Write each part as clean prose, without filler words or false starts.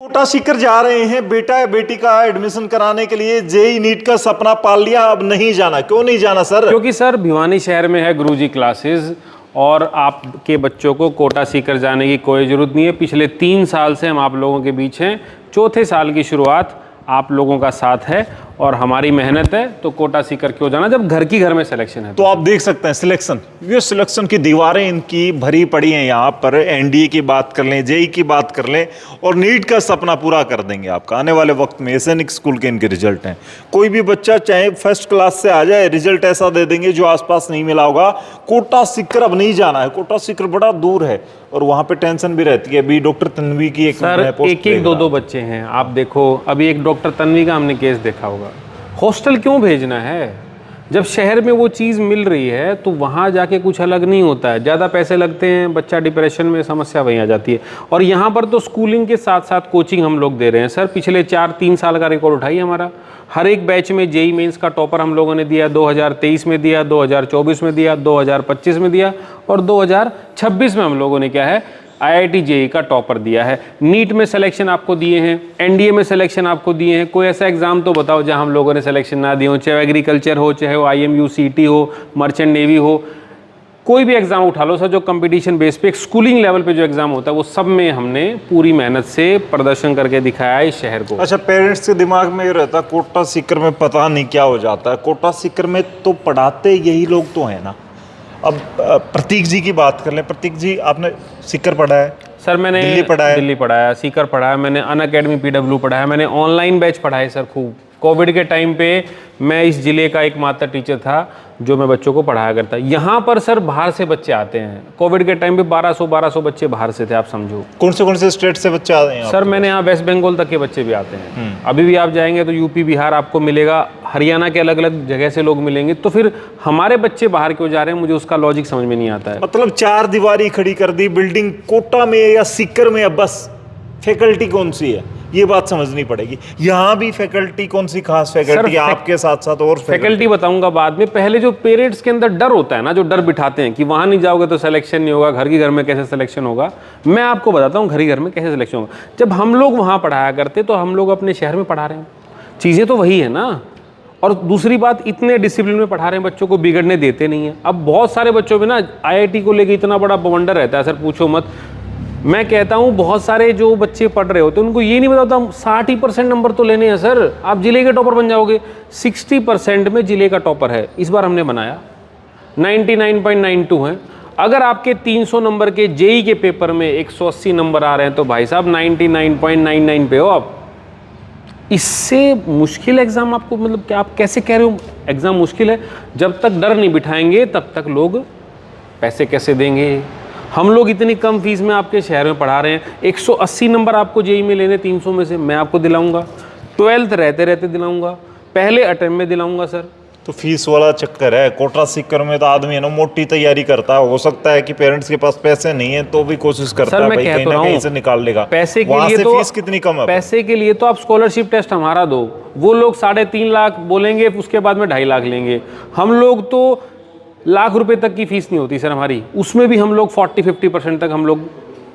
कोटा सीकर जा रहे हैं बेटा या बेटी का एडमिशन कराने के लिए। जेई नीट का सपना पाल लिया, अब नहीं जाना। क्यों नहीं जाना सर? क्योंकि सर भिवानी शहर में है गुरुजी क्लासेस और आपके बच्चों को कोटा सीकर जाने की कोई ज़रूरत नहीं है। पिछले 3 साल से हम आप लोगों के बीच हैं। चौथे साल की शुरुआत आप लोगों का साथ है और हमारी मेहनत है, तो कोटा सीकर क्यों जाना जब घर में सिलेक्शन है। तो आप देख सकते हैं सिलेक्शन, ये सिलेक्शन की दीवारें इनकी भरी पड़ी हैं यहाँ पर। एनडीए की बात कर लें, जेई की बात कर लें और नीट का सपना पूरा कर देंगे आपका आने वाले वक्त में। सैनिक स्कूल के इनके रिजल्ट हैं। कोई भी बच्चा चाहे फर्स्ट क्लास से आ जाए, रिजल्ट ऐसा दे देंगे जो आसपास नहीं मिला होगा। कोटा सीकर अब नहीं जाना है। कोटा सीकर बड़ा दूर है और वहाँ पे टेंशन भी रहती है। अभी डॉक्टर तन्वी की एक 1-1, 2-2 बच्चे हैं। आप देखो, अभी एक डॉक्टर तन्वी का हमने केस देखा होगा। हॉस्टल क्यों भेजना है? जब शहर में वो चीज़ मिल रही है तो वहाँ जाके कुछ अलग नहीं होता है। ज़्यादा पैसे लगते हैं, बच्चा डिप्रेशन में, समस्या वहीं आ जाती है। और यहाँ पर तो स्कूलिंग के साथ साथ कोचिंग हम लोग दे रहे हैं। सर पिछले 4-3 साल का रिकॉर्ड उठाइए हमारा। हर एक बैच में जेई मेंस का टॉपर हम लोगों ने दिया। 2023 में दिया, 2024 में दिया, 2025 में दिया और 2026 में हम लोगों ने क्या है, आईआईटी जेई का टॉपर दिया है। नीट में सिलेक्शन आपको दिए हैं, एनडीए में सिलेक्शन आपको दिए हैं। कोई ऐसा एग्जाम तो बताओ जहां हम लोगों ने सिलेक्शन ना दिए हो, चाहे एग्रीकल्चर हो, चाहे वो IMU CT हो, मर्चेंट नेवी हो। कोई भी एग्जाम उठा लो सर, जो कंपटीशन बेस पे स्कूलिंग लेवल पे जो एग्जाम होता है, वो सब में हमने पूरी मेहनत से प्रदर्शन करके दिखाया है इस शहर को। अच्छा, पेरेंट्स के दिमाग में ये रहता है कोटा सीकर में पता नहीं क्या हो जाता है। कोटा सीकर में तो पढ़ाते यही लोग तो हैं ना। अब प्रतीक जी की बात कर लें। प्रतीक जी, आपने सीकर पढ़ा है? सर मैंने दिल्ली पढ़ाया, सीकर पढ़ाया, मैंने अनअकैडमी PW पढ़ाया, मैंने ऑनलाइन बैच पढ़ाए सर खूब। कोविड के टाइम पे मैं इस जिले का एकमात्र टीचर था जो मैं बच्चों को पढ़ाया करता। यहाँ पर सर बाहर से बच्चे आते हैं। कोविड के टाइम पे 1200 बच्चे बाहर से थे, आप समझो। कौन से स्टेट से बच्चे आते हैं? सर मैंने यहाँ वेस्ट बंगाल तक के बच्चे भी आते हैं। अभी भी आप जाएंगे तो यूपी बिहार आपको मिलेगा, हरियाणा के अलग अलग जगह से लोग मिलेंगे। तो फिर हमारे बच्चे बाहर क्यों जा रहे हैं, मुझे उसका लॉजिक समझ में नहीं आता है। मतलब 4 दीवारी खड़ी कर दी बिल्डिंग कोटा में या सीकर में, अब बस फैकल्टी कौन सी है ये बात समझनी पड़ेगी। यहाँ भी फैकल्टी कौन सी खास फैकल्टी आपके साथ साथ और फैकल्टी बताऊंगा बाद में। पहले जो पेरेंट्स के अंदर डर होता है ना, जो डर बिठाते हैं कि वहां नहीं जाओगे तो सिलेक्शन नहीं होगा, घर में कैसे सिलेक्शन होगा। मैं आपको बताता हूँ घर में कैसे सिलेक्शन होगा। जब हम लोग वहाँ पढ़ाया करते तो हम लोग अपने शहर में पढ़ा रहे हैं, चीज़ें तो वही है ना। और दूसरी बात, इतने डिसिप्लिन में पढ़ा रहे हैं, बच्चों को बिगड़ने देते नहीं है। अब बहुत सारे बच्चों में ना IIT को लेकर इतना बड़ा बवंडर रहता है सर, पूछो मत। मैं कहता हूँ बहुत सारे जो बच्चे पढ़ रहे होते हैं उनको ये नहीं बताता 60% नंबर तो लेने हैं सर, आप जिले के टॉपर बन जाओगे। 60% में जिले का टॉपर है, इस बार हमने बनाया 99.92 है। अगर आपके 300 नंबर के जेई के पेपर में 180 नंबर आ रहे हैं तो भाई साहब 99.99 पे हो आप। इससे मुश्किल एग्जाम आपको, मतलब क्या आप कैसे कह रहे हो एग्जाम मुश्किल है? जब तक डर नहीं बिठाएंगे तब तक लोग पैसे कैसे देंगे। हम लोग इतनी कम फीस में आपके शहर में पढ़ा रहे हैं। 180 नंबर आपको जेई में लेने 300 में से, मैं आपको दिलाऊंगा। 12th रहते रहते दिलाऊंगा, पहले अटेम्प्ट में दिलाऊंगा सर। तो फीस वाला चक्कर है। कोटा सीकर में तो आदमी है ना मोटी तैयारी करता है। हो सकता है कि पेरेंट्स के पास पैसे नहीं है तो भी कोशिश करता है भाई कहीं ना कहीं से निकाल लेगा। पैसे के लिए तो फीस कितनी कम है? पैसे के लिए तो आप स्कॉलरशिप टेस्ट हमारा दो, वो लोग 3.5 लाख बोलेंगे, उसके बाद में 2.5 लाख लेंगे। हम लोग तो लाख रुपए तक की फीस नहीं होती सर हमारी, उसमें भी हम लोग 40-50% तक हम लोग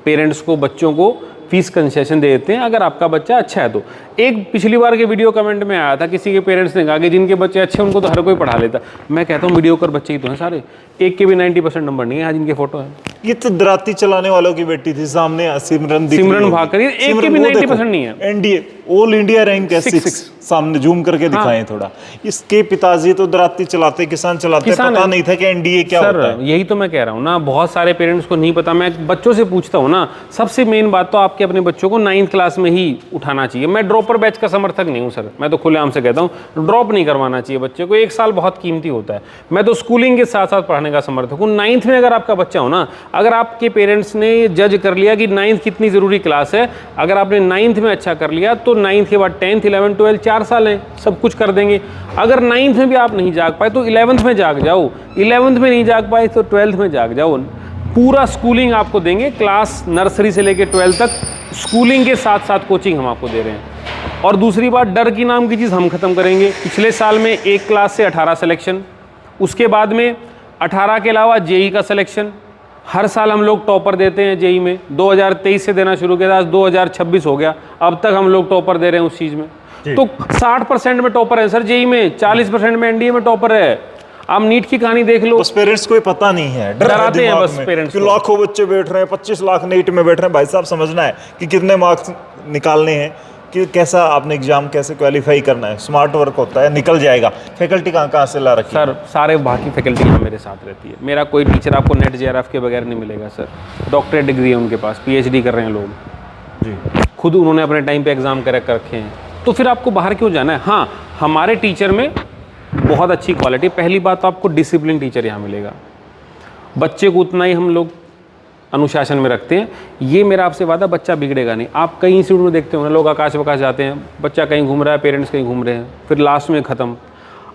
पेरेंट्स को, बच्चों को फीस कंसेशन दे देते हैं अगर आपका बच्चा अच्छा है तो। एक पिछली बार के वीडियो कमेंट में आया था, किसी के पेरेंट्स ने कहा कि जिनके बच्चे अच्छे हैं उनको तो हर कोई पढ़ा लेता। मैं कहता हूँ मीडियोकर बच्चे ही तो हैं सारे, एक के भी 90% नंबर नहीं है आज इनके फोटो है। ये तो दराती चलाने वालों की बेटी थी सामने, सिमरन भाकर, एक के भी 90% नहीं है। एनडीए ऑल इंडिया रैंक है 6, सामने जूम करके दिखाएं थोड़ा। इसके पिताजी तो दराती चलाते, किसान चलाते, पता नहीं था कि एनडीए क्या होता है। यही तो मैं कह रहा हूँ ना, बहुत सारे पेरेंट्स को नहीं पता। मैं बच्चों से पूछता हूँ ना, सबसे मेन बात तो आपके अपने बच्चों को 9th क्लास में ही उठाना चाहिए। मैं ड्रॉपर बैच का समर्थक नहीं हूँ सर, मैं तो खुलेआम से कहता हूँ ड्रॉप नहीं करवाना चाहिए बच्चे को। 1 साल बहुत कीमती होता है। मैं तो स्कूलिंग के साथ साथ पढ़ाने का समर्थक हूँ। 9th में अगर आपका बच्चा हो ना, अगर आपके पेरेंट्स ने जज कर लिया कि 9th कितनी ज़रूरी क्लास है, अगर आपने 9th में अच्छा कर लिया तो 9th के बाद 10th, 11th, 12th 4 साल हैं, सब कुछ कर देंगे। अगर 9th में भी आप नहीं जाग पाए तो 11th में जाग जाओ, 11th में नहीं जाग पाए तो 12th में जाग जाओ। पूरा स्कूलिंग आपको देंगे, क्लास नर्सरी से लेकर 12th तक स्कूलिंग के साथ साथ कोचिंग हम आपको दे रहे हैं। और दूसरी बात, डर की नाम की चीज़ हम ख़त्म करेंगे। पिछले साल में 1 क्लास से 18 सिलेक्शन, उसके बाद में 18 के अलावा जेई का सिलेक्शन, हर साल हम लोग टॉपर देते हैं जेई में, 2023 से देना शुरू किया था, आज 2026 हो गया, अब तक हम लोग टॉपर दे रहे हैं उस चीज़ में। तो 60% में टॉपर है सर जेई में, 40% में एनडीए में टॉपर है। आप नीट की कहानी देख लो, बस पेरेंट्स को ही पता नहीं है, डर है डराते हैं दिमाग बस में पेरेंट्स कि को। लाखों बच्चे बैठ रहे हैं, 25 लाख नीट में बैठ रहे हैं। भाई साहब समझना है कि कितने मार्क्स निकालने हैं, कि कैसा आपने एग्जाम कैसे क्वालिफाई करना है। स्मार्ट वर्क होता है, निकल जाएगा। फैकल्टी कहाँ से ला रखी है? सर सारे बाकी फैकल्टी यहाँ मेरे साथ रहती है। मेरा कोई टीचर आपको नेट जेआरएफ के बगैर नहीं मिलेगा सर। डॉक्टरेट डिग्री है उनके पास, पीएचडी कर रहे हैं लोग जी, खुद, उन्होंने अपने टाइम पे एग्जाम कर रखे हैं। तो फिर आपको बाहर क्यों जाना है? हाँ, हमारे टीचर में बहुत अच्छी क्वालिटी। पहली बात तो आपको डिसिप्लिन टीचर यहाँ मिलेगा, बच्चे को उतना ही हम लोग अनुशासन में रखते हैं। ये मेरा आपसे वादा, बच्चा बिगड़ेगा नहीं। आप कई इंस्टीट्यूट में देखते हो ना, लोग आकाश वकाश जाते हैं, बच्चा कहीं घूम रहा है, पेरेंट्स कहीं घूम रहे हैं, फिर लास्ट में ख़त्म।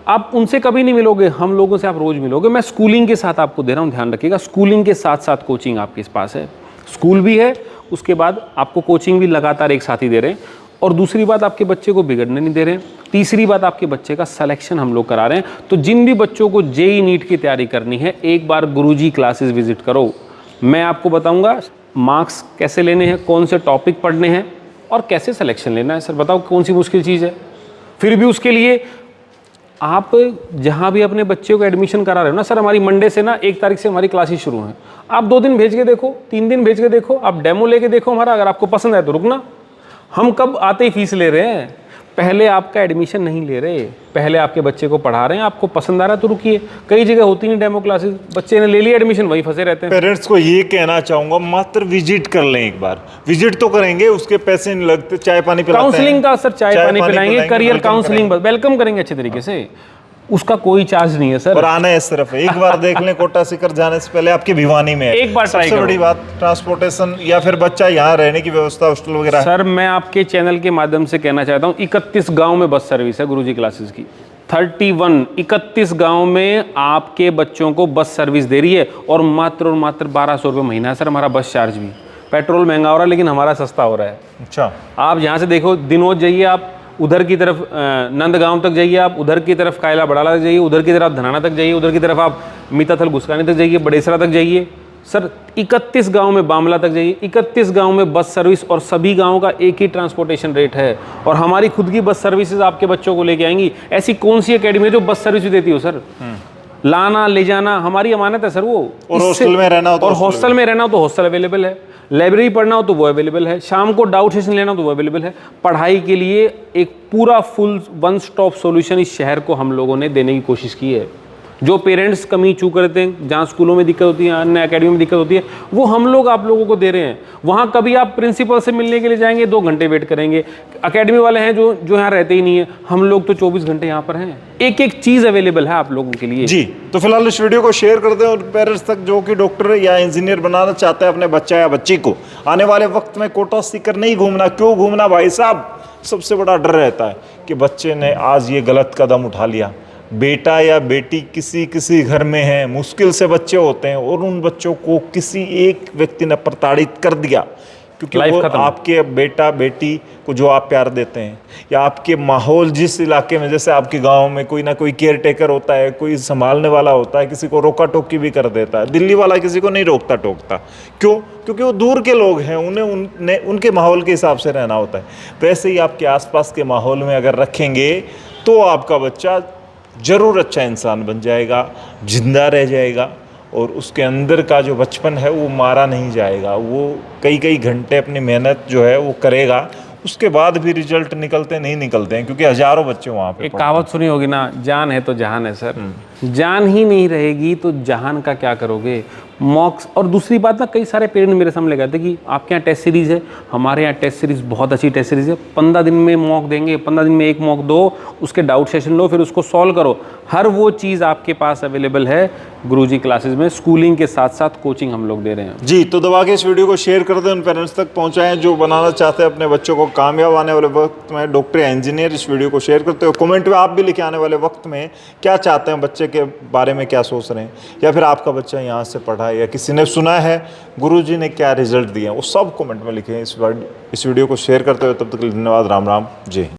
आप उनसे कभी नहीं मिलोगे, हम लोगों से आप रोज़ मिलोगे। मैं स्कूलिंग के साथ आपको दे रहा हूँ, ध्यान रखिएगा। स्कूलिंग के साथ साथ कोचिंग आपके पास है, स्कूल भी है, उसके बाद आपको कोचिंग भी लगातार एक साथ ही दे रहे हैं। और दूसरी बात, आपके बच्चे को बिगड़ने नहीं दे रहे हैं। तीसरी बात, आपके बच्चे का सिलेक्शन हम लोग करा रहे हैं। तो जिन भी बच्चों को जेई नीट की तैयारी करनी है, एक बार गुरुजी क्लासेस विजिट करो। मैं आपको बताऊंगा मार्क्स कैसे लेने हैं, कौन से टॉपिक पढ़ने हैं और कैसे सिलेक्शन लेना है। सर बताओ कौन सी मुश्किल चीज़ है? फिर भी उसके लिए आप जहाँ भी अपने बच्चे को एडमिशन करा रहे हो ना, सर हमारी मंडे से ना 1 तारीख से हमारी क्लासेस शुरू हैं। आप 2 दिन भेज के देखो, 3 दिन भेज के देखो, आप डेमो लेके देखो हमारा। अगर आपको पसंद आए तो रुकना। हम कब आते ही फीस ले रहे हैं, पहले आपका एडमिशन नहीं ले रहे, पहले आपके बच्चे को पढ़ा रहे हैं। आपको पसंद आ रहा है तो रुकिए। कई जगह होती नहीं डेमो क्लासेस, बच्चे ने ले लिया एडमिशन, वहीं फंसे रहते हैं। पेरेंट्स को ये कहना चाहूंगा, मात्र विजिट कर लें एक बार। विजिट तो करेंगे, उसके पैसे नहीं लगते, चाय पानी पिलाते हैं। काउंसलिंग का सर, चाय पानी पिलाएंगे, करियर वेलकम काउंसलिंग वेलकम करेंगे अच्छे तरीके से, उसका कोई चार्ज नहीं है सर। और आना है सिर्फ एक बार देख लें। कोटा सीकर जाने से पहले आपकी भिवानी में है। एक बार ट्राई सबसे करो। बड़ी बात ट्रांसपोर्टेशन या फिर बच्चा यहाँ रहने की व्यवस्था, हॉस्टल वगैरह। सर मैं आपके चैनल के माध्यम से कहना चाहता हूँ, 31 गांव में बस सर्विस है गुरुजी क्लासेस की। 31 गांव में आपके बच्चों को बस सर्विस दे रही है, और मात्र 1200 रुपये महीना है सर हमारा बस चार्ज भी। पेट्रोल महंगा हो रहा है लेकिन हमारा सस्ता हो रहा है। अच्छा, आप यहाँ से देखो, दिनोज जाइए आप, उधर की तरफ नंदगांव तक जाइए आप, उधर की तरफ कायला बड़ाला तक जाइए, उधर की तरफ धनाना तक जाइए, उधर की तरफ आप मीताथल गुस्कानी तक जाइए, बड़ेसरा तक जाइए। सर 31 गांव में, बामला तक जाइए, 31 गांव में बस सर्विस, और सभी गांवों का एक ही ट्रांसपोर्टेशन रेट है। और हमारी खुद की बस सर्विसेज आपके बच्चों को लेके आएंगी। ऐसी कौन सी अकेडमी है जो बस सर्विस भी देती हो सर? लाना ले जाना हमारी अमानत है सर वो। और हॉस्टल में रहना हो तो और हॉस्टल में रहना हो तो हॉस्टल अवेलेबल है, लाइब्रेरी पढ़ना हो तो वो अवेलेबल है, शाम को डाउट सेशन लेना हो तो वो अवेलेबल है। पढ़ाई के लिए एक पूरा फुल वन स्टॉप सॉल्यूशन इस शहर को हम लोगों ने देने की कोशिश की है। जो पेरेंट्स कमी चूक करते हैं, जहाँ स्कूलों में दिक्कत होती है, अन्य अकेडमी में दिक्कत होती है, वो हम लोग आप लोगों को दे रहे हैं। वहाँ कभी आप प्रिंसिपल से मिलने के लिए जाएंगे 2 घंटे वेट करेंगे। अकेडमी वाले हैं जो यहाँ रहते ही नहीं है, हम लोग तो 24 घंटे यहाँ पर हैं। एक एक चीज़ अवेलेबल है आप लोगों के लिए। जी, तो फिलहाल इस वीडियो को शेयर कर दें, और पेरेंट्स तक जो कि डॉक्टर या इंजीनियर बनाना चाहते हैं अपने बच्चा या बच्ची को, आने वाले वक्त में कोटा सीकर नहीं घूमना। क्यों घूमना भाई साहब? सबसे बड़ा डर रहता है कि बच्चे ने आज ये गलत कदम उठा लिया। बेटा या बेटी किसी घर में है, मुश्किल से बच्चे होते हैं, और उन बच्चों को किसी एक व्यक्ति ने प्रताड़ित कर दिया, क्योंकि वो आपके बेटा बेटी को जो आप प्यार देते हैं, या आपके माहौल जिस इलाके में, जैसे आपके गांव में कोई ना कोई केयर टेकर होता है, कोई संभालने वाला होता है, किसी को रोका टोकी भी कर देता है। दिल्ली वाला किसी को नहीं रोकता टोकता। क्यों? क्योंकि वो दूर के लोग हैं, उन्हें उनके माहौल के हिसाब से रहना होता है। वैसे ही आपके आसपास के माहौल में अगर रखेंगे तो आपका बच्चा ज़रूर अच्छा इंसान बन जाएगा, जिंदा रह जाएगा, और उसके अंदर का जो बचपन है वो मारा नहीं जाएगा। वो कई घंटे अपनी मेहनत जो है वो करेगा, उसके बाद भी रिजल्ट निकलते नहीं निकलते हैं, क्योंकि हजारों बच्चे वहाँ पे। एक कहावत सुनी होगी ना, जान है तो जहान है सर। जान ही नहीं रहेगी तो जहान का क्या करोगे? मॉक्स। और दूसरी बात ना, कई सारे पेरेंट्स मेरे सामने कहते हैं कि आपके यहाँ टेस्ट सीरीज़ है, हमारे यहाँ टेस्ट सीरीज़ बहुत अच्छी टेस्ट सीरीज़ है, 15 दिन में मॉक देंगे, 15 दिन में एक मॉक दो, उसके डाउट सेशन लो, फिर उसको सॉल्व करो। हर वो चीज़ आपके पास अवेलेबल है गुरुजी क्लासेस में। स्कूलिंग के साथ साथ कोचिंग हम लोग दे रहे हैं। जी, तो दबा के इस वीडियो को शेयर कर दें, उन पेरेंट्स तक पहुँचाएँ जो बनाना चाहते हैं अपने बच्चों को कामयाब आने वाले वक्त में डॉक्टर या इंजीनियर। इस वीडियो को शेयर करते हो। कमेंट में आप भी लिखे आने वाले वक्त में क्या चाहते हैं, बच्चे के बारे में क्या सोच रहे हैं, या फिर आपका बच्चा यहाँ से पढ़ा है या किसी ने सुना है गुरुजी ने क्या रिजल्ट दिए हैं, वो सब कमेंट में लिखें। इस वीडियो को शेयर करते हुए तब तक के लिए धन्यवाद। राम राम, जय हिंद।